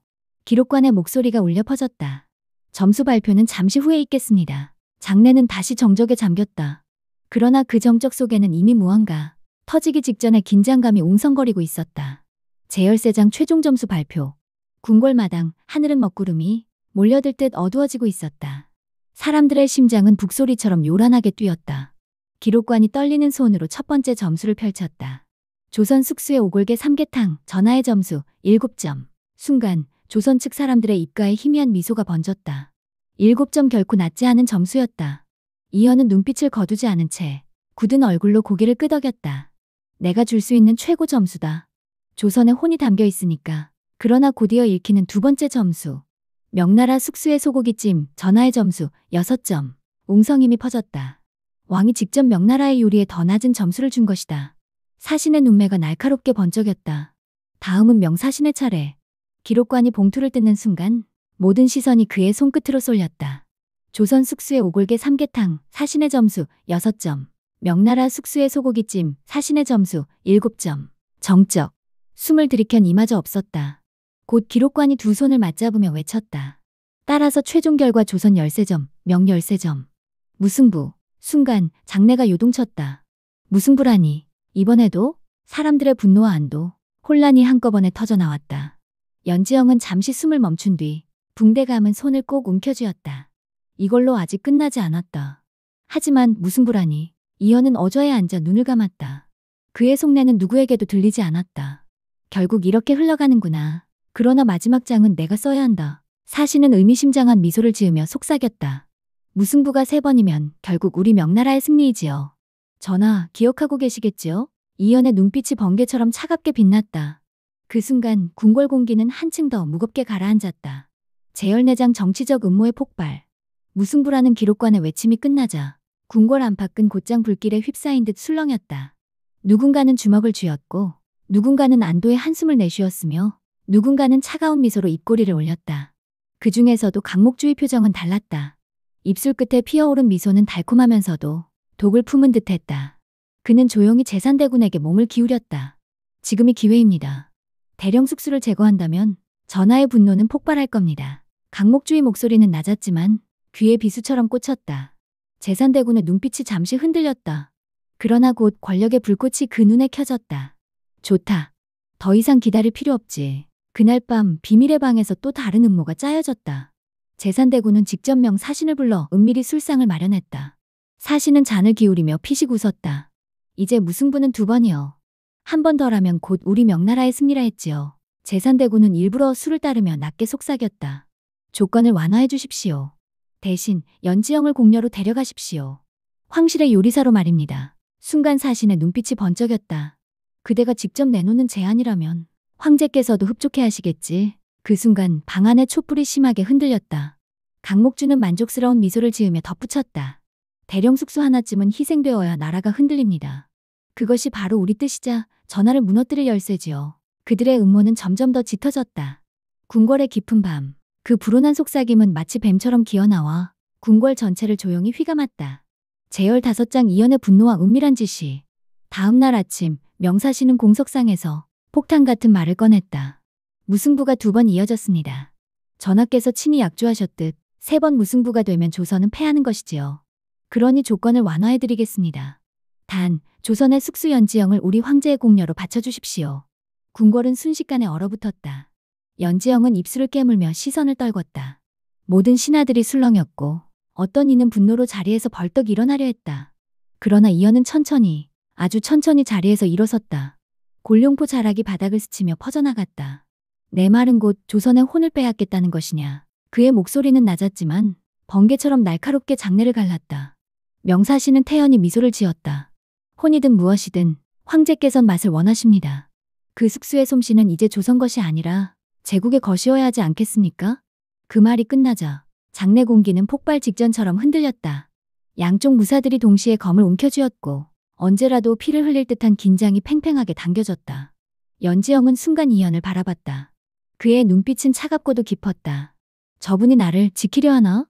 기록관의 목소리가 울려 퍼졌다. 점수 발표는 잠시 후에 있겠습니다. 장내는 다시 정적에 잠겼다. 그러나 그 정적 속에는 이미 무언가 터지기 직전의 긴장감이 웅성거리고 있었다. 제열세장 최종 점수 발표. 궁궐마당, 하늘은 먹구름이 몰려들 듯 어두워지고 있었다. 사람들의 심장은 북소리처럼 요란하게 뛰었다. 기록관이 떨리는 손으로 첫 번째 점수를 펼쳤다. 조선 숙수의 오골개 삼계탕, 전하의 점수 7점. 순간 조선 측 사람들의 입가에 희미한 미소가 번졌다. 7점 결코 낮지 않은 점수였다. 이현은 눈빛을 거두지 않은 채 굳은 얼굴로 고개를 끄덕였다. 내가 줄 수 있는 최고 점수다. 조선의 혼이 담겨 있으니까. 그러나 곧이어 읽히는 두 번째 점수. 명나라 숙수의 소고기찜, 전하의 점수 6점. 웅성임이 퍼졌다. 왕이 직접 명나라의 요리에 더 낮은 점수를 준 것이다. 사신의 눈매가 날카롭게 번쩍였다. 다음은 명사신의 차례. 기록관이 봉투를 뜯는 순간 모든 시선이 그의 손끝으로 쏠렸다. 조선 숙수의 오골개 삼계탕, 사신의 점수 6점. 명나라 숙수의 소고기찜, 사신의 점수 7점. 정적. 숨을 들이켠 이마저 없었다. 곧 기록관이 두 손을 맞잡으며 외쳤다. 따라서 최종 결과 조선 열세점, 명 열세점. 무승부. 순간 장내가 요동쳤다. 무승부라니. 이번에도? 사람들의 분노와 안도, 혼란이 한꺼번에 터져나왔다. 연지영은 잠시 숨을 멈춘 뒤 붕대감은 손을 꼭 움켜쥐었다. 이걸로 아직 끝나지 않았다. 하지만 무승부라니. 이현은 어저에 앉아 눈을 감았다. 그의 속내는 누구에게도 들리지 않았다. 결국 이렇게 흘러가는구나. 그러나 마지막 장은 내가 써야 한다. 사신은 의미심장한 미소를 지으며 속삭였다. 무승부가 3번이면 결국 우리 명나라의 승리이지요. 전하, 기억하고 계시겠지요? 이현의 눈빛이 번개처럼 차갑게 빛났다. 그 순간 궁궐 공기는 한층 더 무겁게 가라앉았다. 제열내장 정치적 음모의 폭발. 무승부라는 기록관의 외침이 끝나자 궁궐 안팎은 곧장 불길에 휩싸인 듯 술렁였다. 누군가는 주먹을 쥐었고 누군가는 안도의 한숨을 내쉬었으며 누군가는 차가운 미소로 입꼬리를 올렸다. 그 중에서도 강목주의 표정은 달랐다. 입술 끝에 피어오른 미소는 달콤하면서도 독을 품은 듯했다. 그는 조용히 제산대군에게 몸을 기울였다. 지금이 기회입니다. 대령숙수를 제거한다면 전하의 분노는 폭발할 겁니다. 강목주의 목소리는 낮았지만 귀에 비수처럼 꽂혔다. 제산대군의 눈빛이 잠시 흔들렸다. 그러나 곧 권력의 불꽃이 그 눈에 켜졌다. 좋다. 더 이상 기다릴 필요 없지. 그날 밤 비밀의 방에서 또 다른 음모가 짜여졌다. 제산대군은 직접 명사신을 불러 은밀히 술상을 마련했다. 사신은 잔을 기울이며 피식 웃었다. 이제 무승부는 2번이요. 한 번 덜하면 곧 우리 명나라의 승리라 했지요. 제산대군은 일부러 술을 따르며 낮게 속삭였다. 조건을 완화해 주십시오. 대신 연지영을 공녀로 데려가십시오. 황실의 요리사로 말입니다. 순간 사신의 눈빛이 번쩍였다. 그대가 직접 내놓는 제안이라면 황제께서도 흡족해 하시겠지. 그 순간 방 안의 촛불이 심하게 흔들렸다. 강목주는 만족스러운 미소를 지으며 덧붙였다. 대령숙수 하나쯤은 희생되어야 나라가 흔들립니다. 그것이 바로 우리 뜻이자 전하를 무너뜨릴 열쇠지요. 그들의 음모는 점점 더 짙어졌다. 궁궐의 깊은 밤, 그 불온한 속삭임은 마치 뱀처럼 기어나와 궁궐 전체를 조용히 휘감았다. 제열 5장 이연의 분노와 은밀한 지시. 다음 날 아침 명사신은 공석상에서 폭탄 같은 말을 꺼냈다. 무승부가 2번 이어졌습니다. 전하께서 친히 약조하셨듯 3번 무승부가 되면 조선은 패하는 것이지요. 그러니 조건을 완화해드리겠습니다. 단, 조선의 숙수 연지영을 우리 황제의 공녀로 바쳐주십시오. 궁궐은 순식간에 얼어붙었다. 연지영은 입술을 깨물며 시선을 떨궜다. 모든 신하들이 술렁였고 어떤 이는 분노로 자리에서 벌떡 일어나려 했다. 그러나 이연은 천천히, 아주 천천히 자리에서 일어섰다. 골룡포 자락이 바닥을 스치며 퍼져나갔다. 내 말은 곧 조선의 혼을 빼앗겠다는 것이냐. 그의 목소리는 낮았지만 번개처럼 날카롭게 장내를 갈랐다. 명사신은 태연히 미소를 지었다. 혼이든 무엇이든 황제께선 맛을 원하십니다. 그 숙수의 솜씨는 이제 조선 것이 아니라 제국의 것이어야 하지 않겠습니까? 그 말이 끝나자 장내 공기는 폭발 직전처럼 흔들렸다. 양쪽 무사들이 동시에 검을 움켜쥐었고 언제라도 피를 흘릴 듯한 긴장이 팽팽하게 당겨졌다. 연지영은 순간 이연을 바라봤다. 그의 눈빛은 차갑고도 깊었다. 저분이 나를 지키려 하나?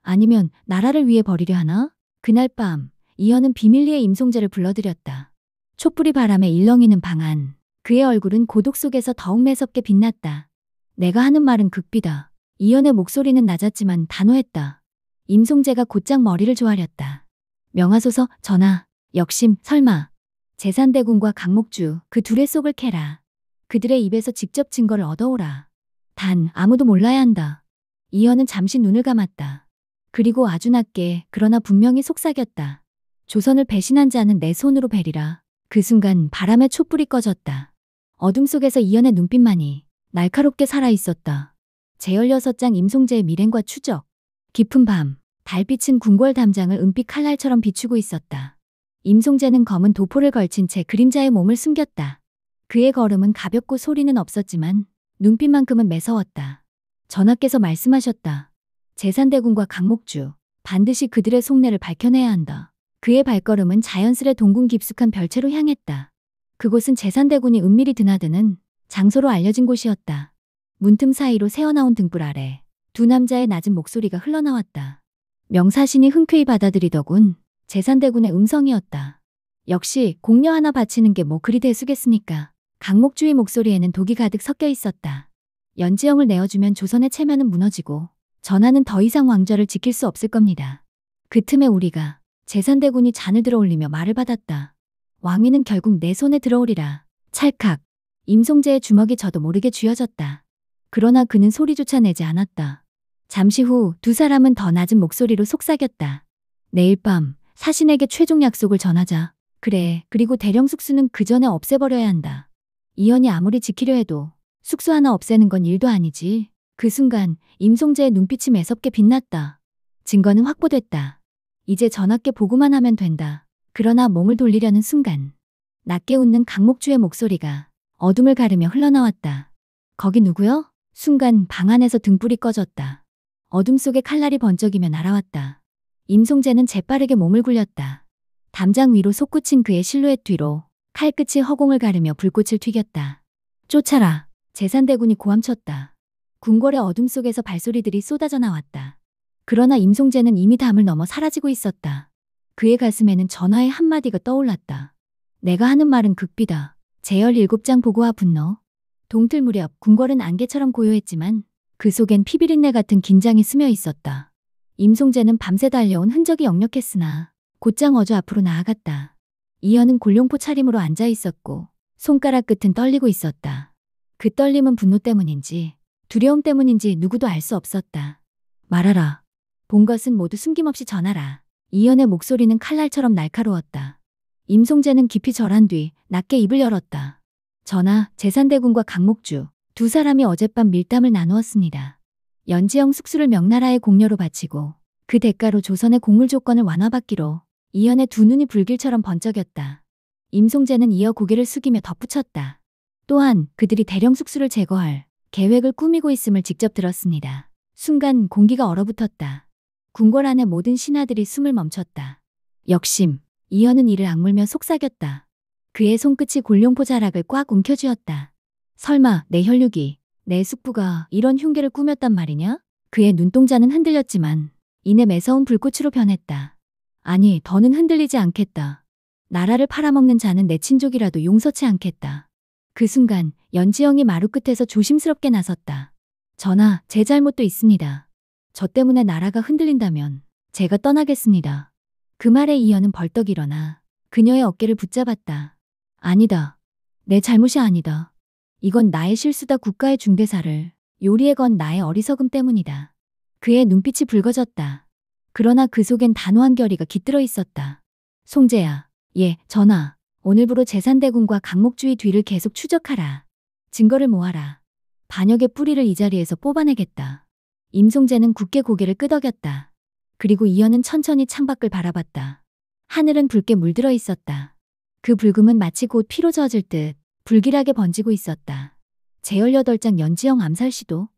아니면 나라를 위해 버리려 하나? 그날 밤 이연은 비밀리에 임송재를 불러들였다. 촛불이 바람에 일렁이는 방 안. 그의 얼굴은 고독 속에서 더욱 매섭게 빛났다. 내가 하는 말은 극비다. 이연의 목소리는 낮았지만 단호했다. 임송재가 곧장 머리를 조아렸다. 명하소서, 전하. 역심, 설마. 제산대군과 강목주, 그 둘의 속을 캐라. 그들의 입에서 직접 증거를 얻어오라. 단, 아무도 몰라야 한다. 이연은 잠시 눈을 감았다. 그리고 아주 낮게, 그러나 분명히 속삭였다. 조선을 배신한 자는 내 손으로 베리라. 그 순간 바람에 촛불이 꺼졌다. 어둠 속에서 이연의 눈빛만이 날카롭게 살아있었다. 제열 6장 임송재의 밀행과 추적. 깊은 밤, 달빛은 궁궐 담장을 은빛 칼날처럼 비추고 있었다. 임송재는 검은 도포를 걸친 채 그림자의 몸을 숨겼다. 그의 걸음은 가볍고 소리는 없었지만 눈빛만큼은 매서웠다. 전하께서 말씀하셨다. 제산대군과 강목주, 반드시 그들의 속내를 밝혀내야 한다. 그의 발걸음은 자연스레 동궁 깊숙한 별채로 향했다. 그곳은 제산대군이 은밀히 드나드는 장소로 알려진 곳이었다. 문틈 사이로 새어나온 등불 아래 두 남자의 낮은 목소리가 흘러나왔다. 명사신이 흔쾌히 받아들이더군. 제산대군의 음성이었다. 역시 공녀 하나 바치는 게 뭐 그리 대수겠습니까? 강목주의 목소리에는 독이 가득 섞여 있었다. 연지영을 내어주면 조선의 체면은 무너지고 전하는 더 이상 왕좌를 지킬 수 없을 겁니다. 그 틈에 우리가 제산대군이 잔을 들어올리며 말을 받았다. 왕위는 결국 내 손에 들어오리라. 찰칵. 임송재의 주먹이 저도 모르게 쥐어졌다. 그러나 그는 소리조차 내지 않았다. 잠시 후 두 사람은 더 낮은 목소리로 속삭였다. 내일 밤 사신에게 최종 약속을 전하자. 그래, 그리고 대령 숙수는 그 전에 없애버려야 한다. 이연이 아무리 지키려 해도 숙수 하나 없애는 건 일도 아니지. 그 순간 임송재의 눈빛이 매섭게 빛났다. 증거는 확보됐다. 이제 전하께 보고만 하면 된다. 그러나 몸을 돌리려는 순간 낮게 웃는 강목주의 목소리가 어둠을 가르며 흘러나왔다. 거기 누구요? 순간 방 안에서 등불이 꺼졌다. 어둠 속에 칼날이 번쩍이며 날아왔다. 임송재는 재빠르게 몸을 굴렸다. 담장 위로 솟구친 그의 실루엣 뒤로 칼끝이 허공을 가르며 불꽃을 튀겼다. 쫓아라. 제산대군이 고함쳤다. 궁궐의 어둠 속에서 발소리들이 쏟아져 나왔다. 그러나 임송재는 이미 담을 넘어 사라지고 있었다. 그의 가슴에는 전하의 한마디가 떠올랐다. 내가 하는 말은 극비다. 제열 7장 보고와 분노. 동틀 무렵 궁궐은 안개처럼 고요했지만 그 속엔 피비린내 같은 긴장이 스며 있었다. 임송재는 밤새 달려온 흔적이 역력했으나 곧장 어조 앞으로 나아갔다. 이현은 골룡포 차림으로 앉아 있었고 손가락 끝은 떨리고 있었다. 그 떨림은 분노 때문인지 두려움 때문인지 누구도 알 수 없었다. 말하라. 본 것은 모두 숨김없이 전하라. 이현의 목소리는 칼날처럼 날카로웠다. 임송재는 깊이 절한 뒤 낮게 입을 열었다. 전하, 제산대군과 강목주 두 사람이 어젯밤 밀담을 나누었습니다. 연지영 숙수를 명나라의 공녀로 바치고 그 대가로 조선의 공물 조건을 완화받기로. 이현의 두 눈이 불길처럼 번쩍였다. 임송재는 이어 고개를 숙이며 덧붙였다. 또한 그들이 대령 숙수를 제거할 계획을 꾸미고 있음을 직접 들었습니다. 순간 공기가 얼어붙었다. 궁궐 안의 모든 신하들이 숨을 멈췄다. 역심. 이현은 이를 악물며 속삭였다. 그의 손끝이 골룡포 자락을 꽉 움켜쥐었다. 설마 내 혈육이, 내 숙부가 이런 흉계를 꾸몄단 말이냐? 그의 눈동자는 흔들렸지만 이내 매서운 불꽃으로 변했다. 아니, 더는 흔들리지 않겠다. 나라를 팔아먹는 자는 내 친족이라도 용서치 않겠다. 그 순간 연지영이 마루 끝에서 조심스럽게 나섰다. 전하, 제 잘못도 있습니다. 저 때문에 나라가 흔들린다면 제가 떠나겠습니다. 그 말에 이현은 벌떡 일어나 그녀의 어깨를 붙잡았다. 아니다. 내 잘못이 아니다. 이건 나의 실수다. 국가의 중대사를 요리에 건 나의 어리석음 때문이다. 그의 눈빛이 붉어졌다. 그러나 그 속엔 단호한 결의가 깃들어 있었다. 송재야. 예, 전하. 오늘부로 제산대군과 강목주의 뒤를 계속 추적하라. 증거를 모아라. 반역의 뿌리를 이 자리에서 뽑아내겠다. 임송재는 굳게 고개를 끄덕였다. 그리고 이현은 천천히 창밖을 바라봤다. 하늘은 붉게 물들어 있었다. 그 붉음은 마치 곧 피로 젖을 듯 불길하게 번지고 있었다. 제18장 연지영 암살 시도.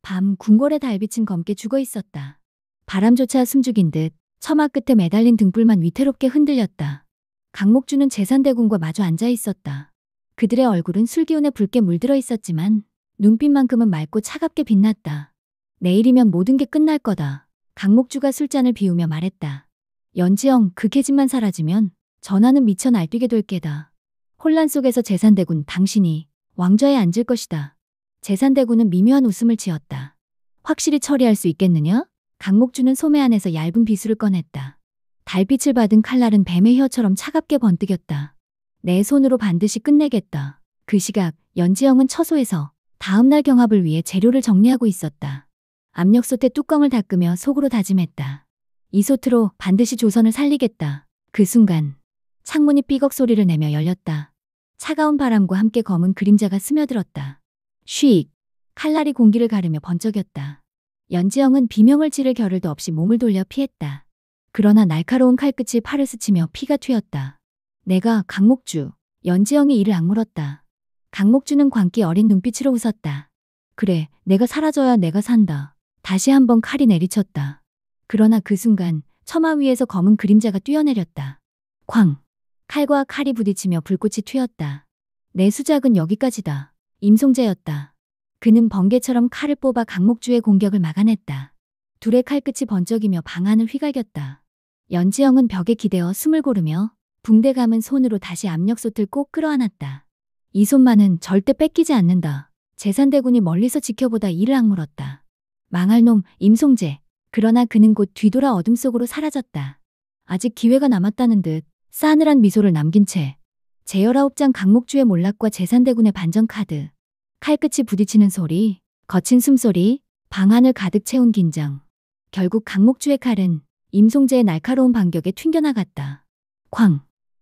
밤 궁궐의 달빛은 검게 죽어 있었다. 바람조차 숨죽인 듯 처마 끝에 매달린 등불만 위태롭게 흔들렸다. 강목주는 제산대군과 마주 앉아 있었다. 그들의 얼굴은 술기운에 붉게 물들어 있었지만 눈빛만큼은 맑고 차갑게 빛났다. 내일이면 모든 게 끝날 거다. 강목주가 술잔을 비우며 말했다. 연지영, 그 계집만 사라지면 전하는 미쳐 날뛰게 될 게다. 혼란 속에서 제산대군, 당신이 왕좌에 앉을 것이다. 제산대군은 미묘한 웃음을 지었다. 확실히 처리할 수 있겠느냐? 강목주는 소매 안에서 얇은 비수를 꺼냈다. 달빛을 받은 칼날은 뱀의 혀처럼 차갑게 번뜩였다. 내 손으로 반드시 끝내겠다. 그 시각 연지영은 처소에서 다음날 경합을 위해 재료를 정리하고 있었다. 압력솥에 뚜껑을 닦으며 속으로 다짐했다. 이 솥으로 반드시 조선을 살리겠다. 그 순간 창문이 삐걱 소리를 내며 열렸다. 차가운 바람과 함께 검은 그림자가 스며들었다. 쉭! 칼날이 공기를 가르며 번쩍였다. 연지영은 비명을 지를 겨를도 없이 몸을 돌려 피했다. 그러나 날카로운 칼끝이 팔을 스치며 피가 튀었다. 내가 강목주. 연지영이 이를 악물었다. 강목주는 광기 어린 눈빛으로 웃었다. 그래, 내가 사라져야 내가 산다. 다시 한번 칼이 내리쳤다. 그러나 그 순간 처마 위에서 검은 그림자가 뛰어내렸다. 쾅! 칼과 칼이 부딪히며 불꽃이 튀었다. 내 수작은 여기까지다. 임송재였다. 그는 번개처럼 칼을 뽑아 강목주의 공격을 막아냈다. 둘의 칼끝이 번쩍이며 방 안을 휘갈겼다. 연지영은 벽에 기대어 숨을 고르며 붕대 감은 손으로 다시 압력솥을 꼭 끌어안았다. 이 손만은 절대 뺏기지 않는다. 제산대군이 멀리서 지켜보다 이를 악물었다. 망할 놈, 임송재. 그러나 그는 곧 뒤돌아 어둠 속으로 사라졌다. 아직 기회가 남았다는 듯 싸늘한 미소를 남긴 채 제19장 강목주의 몰락과 제산대군의 반전 카드. 칼끝이 부딪히는 소리, 거친 숨소리, 방안을 가득 채운 긴장. 결국 강목주의 칼은 임송재의 날카로운 반격에 튕겨나갔다. 쾅!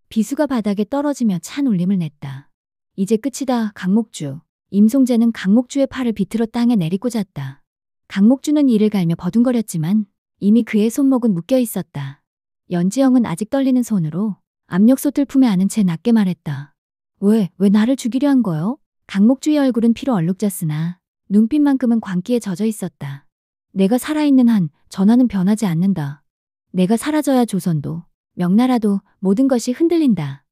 비수가 바닥에 떨어지며 찬 울림을 냈다. 이제 끝이다, 강목주. 임송재는 강목주의 팔을 비틀어 땅에 내리꽂았다. 강목주는 이를 갈며 버둥거렸지만 이미 그의 손목은 묶여 있었다. 연지영은 아직 떨리는 손으로 압력솥을 품에 안은 채 낮게 말했다. 왜 나를 죽이려 한 거요? 강목주의 얼굴은 피로 얼룩졌으나 눈빛만큼은 광기에 젖어 있었다. 내가 살아있는 한 전하는 변하지 않는다. 내가 사라져야 조선도, 명나라도 모든 것이 흔들린다.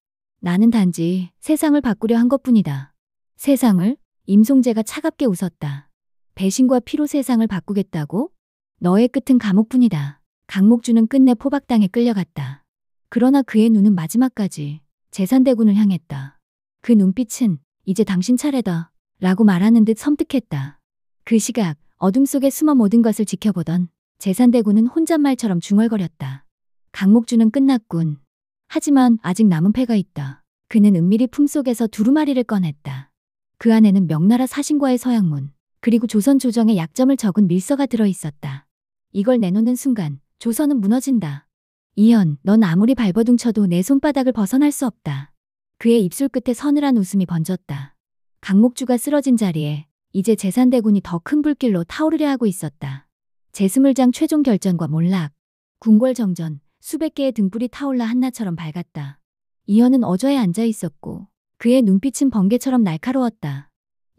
나는 단지 세상을 바꾸려 한 것뿐이다. 세상을? 임송재가 차갑게 웃었다. 배신과 피로 세상을 바꾸겠다고? 너의 끝은 감옥뿐이다. 강목주는 끝내 포박당에 끌려갔다. 그러나 그의 눈은 마지막까지 제산대군을 향했다. 그 눈빛은 이제 당신 차례다 라고 말하는 듯 섬뜩했다. 그 시각 어둠 속에 숨어 모든 것을 지켜보던 제산대군은 혼잣말처럼 중얼거렸다. 강목주는 끝났군. 하지만 아직 남은 패가 있다. 그는 은밀히 품속에서 두루마리를 꺼냈다. 그 안에는 명나라 사신과의 서약문, 그리고 조선 조정의 약점을 적은 밀서가 들어있었다. 이걸 내놓는 순간 조선은 무너진다. 이현, 넌 아무리 발버둥 쳐도 내 손바닥을 벗어날 수 없다. 그의 입술 끝에 서늘한 웃음이 번졌다. 강목주가 쓰러진 자리에 이제 제산대군이 더 큰 불길로 타오르려 하고 있었다. 제스물장 최종 결전과 몰락, 궁궐정전, 수백 개의 등불이 타올라 한나처럼 밝았다. 이현은 어저에 앉아 있었고 그의 눈빛은 번개처럼 날카로웠다.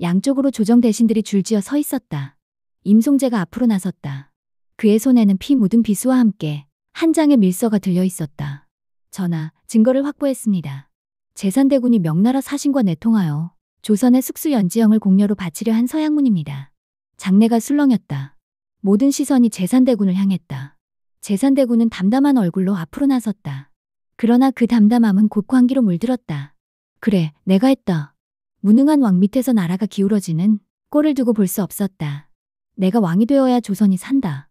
양쪽으로 조정 대신들이 줄지어 서 있었다. 임송재가 앞으로 나섰다. 그의 손에는 피 묻은 비수와 함께 한 장의 밀서가 들려 있었다. 전하, 증거를 확보했습니다. 제산대군이 명나라 사신과 내통하여 조선의 숙수 연지영을 공료로 바치려 한 서약문입니다. 장내가 술렁였다. 모든 시선이 제산대군을 향했다. 제산대군은 담담한 얼굴로 앞으로 나섰다. 그러나 그 담담함은 곧 광기로 물들었다. 그래, 내가 했다. 무능한 왕 밑에서 나라가 기울어지는 꼴을 두고 볼 수 없었다. 내가 왕이 되어야 조선이 산다.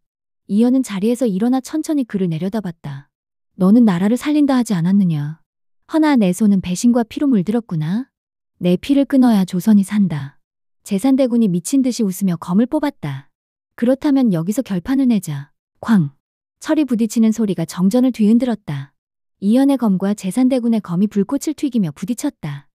이현은 자리에서 일어나 천천히 그를 내려다봤다. 너는 나라를 살린다 하지 않았느냐. 허나 내 손은 배신과 피로 물들었구나. 내 피를 끊어야 조선이 산다. 제산대군이 미친 듯이 웃으며 검을 뽑았다. 그렇다면 여기서 결판을 내자. 쾅! 철이 부딪히는 소리가 정전을 뒤흔들었다. 이현의 검과 제산대군의 검이 불꽃을 튀기며 부딪혔다.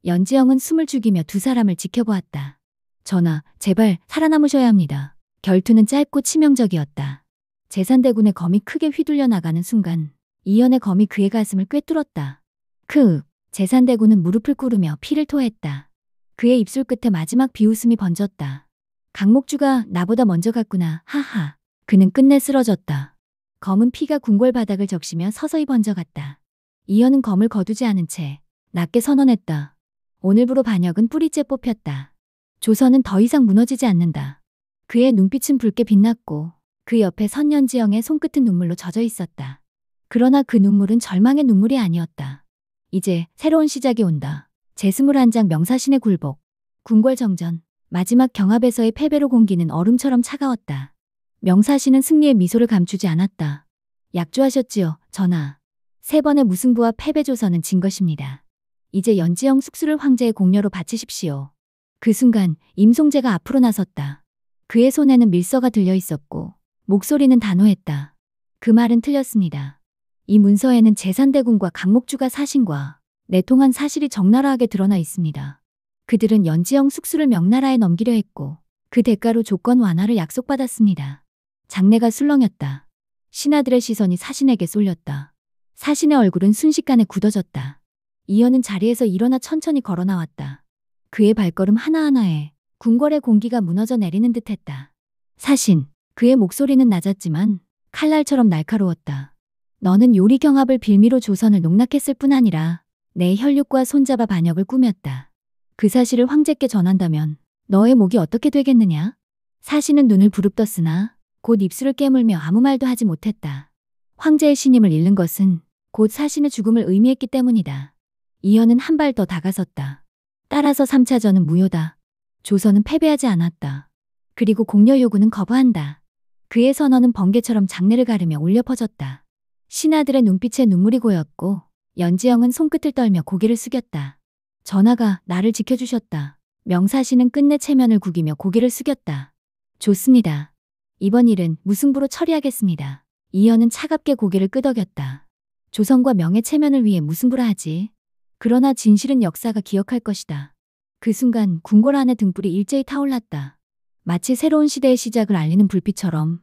연지영은 숨을 죽이며 두 사람을 지켜보았다. 전하, 제발 살아남으셔야 합니다. 결투는 짧고 치명적이었다. 제산대군의 검이 크게 휘둘려 나가는 순간 이현의 검이 그의 가슴을 꿰뚫었다. 크윽! 제산대군은 무릎을 꿇으며 피를 토했다. 그의 입술 끝에 마지막 비웃음이 번졌다. 강목주가 나보다 먼저 갔구나. 하하. 그는 끝내 쓰러졌다. 검은 피가 궁궐 바닥을 적시며 서서히 번져갔다. 이현은 검을 거두지 않은 채 낮게 선언했다. 오늘부로 반역은 뿌리째 뽑혔다. 조선은 더 이상 무너지지 않는다. 그의 눈빛은 붉게 빛났고 그 옆에 선 연지영의 손끝은 눈물로 젖어 있었다. 그러나 그 눈물은 절망의 눈물이 아니었다. 이제 새로운 시작이 온다. 제21장 명사신의 굴복. 궁궐정전. 마지막 경합에서의 패배로 공기는 얼음처럼 차가웠다. 명사신은 승리의 미소를 감추지 않았다. 약조하셨지요, 전하. 세 번의 무승부와 패배 조선은 진 것입니다. 이제 연지영 숙수를 황제의 공료로 바치십시오. 그 순간 임송재가 앞으로 나섰다. 그의 손에는 밀서가 들려 있었고 목소리는 단호했다. 그 말은 틀렸습니다. 이 문서에는 제산대군과 강목주가 사신과 내통한 사실이 적나라하게 드러나 있습니다. 그들은 연지영 숙수를 명나라에 넘기려 했고 그 대가로 조건 완화를 약속받았습니다. 장내가 술렁였다. 신하들의 시선이 사신에게 쏠렸다. 사신의 얼굴은 순식간에 굳어졌다. 이현은 자리에서 일어나 천천히 걸어 나왔다. 그의 발걸음 하나하나에 궁궐의 공기가 무너져 내리는 듯했다. 사신, 그의 목소리는 낮았지만 칼날처럼 날카로웠다. 너는 요리 경합을 빌미로 조선을 농락했을 뿐 아니라 내 혈육과 손잡아 반역을 꾸몄다. 그 사실을 황제께 전한다면 너의 목이 어떻게 되겠느냐? 사신은 눈을 부릅떴으나 곧 입술을 깨물며 아무 말도 하지 못했다. 황제의 신임을 잃는 것은 곧 사신의 죽음을 의미했기 때문이다. 이현은 한 발 더 다가섰다. 따라서 3차전은 무효다. 조선은 패배하지 않았다. 그리고 공여 요구는 거부한다. 그의 선언은 번개처럼 장내를 가르며 울려 퍼졌다. 신하들의 눈빛에 눈물이 고였고 연지영은 손끝을 떨며 고개를 숙였다. 전하가 나를 지켜주셨다. 명사신은 끝내 체면을 구기며 고개를 숙였다. 좋습니다. 이번 일은 무승부로 처리하겠습니다. 이현은 차갑게 고개를 끄덕였다. 조선과 명예 체면을 위해 무승부라 하지. 그러나 진실은 역사가 기억할 것이다. 그 순간 궁궐 안의 등불이 일제히 타올랐다. 마치 새로운 시대의 시작을 알리는 불빛처럼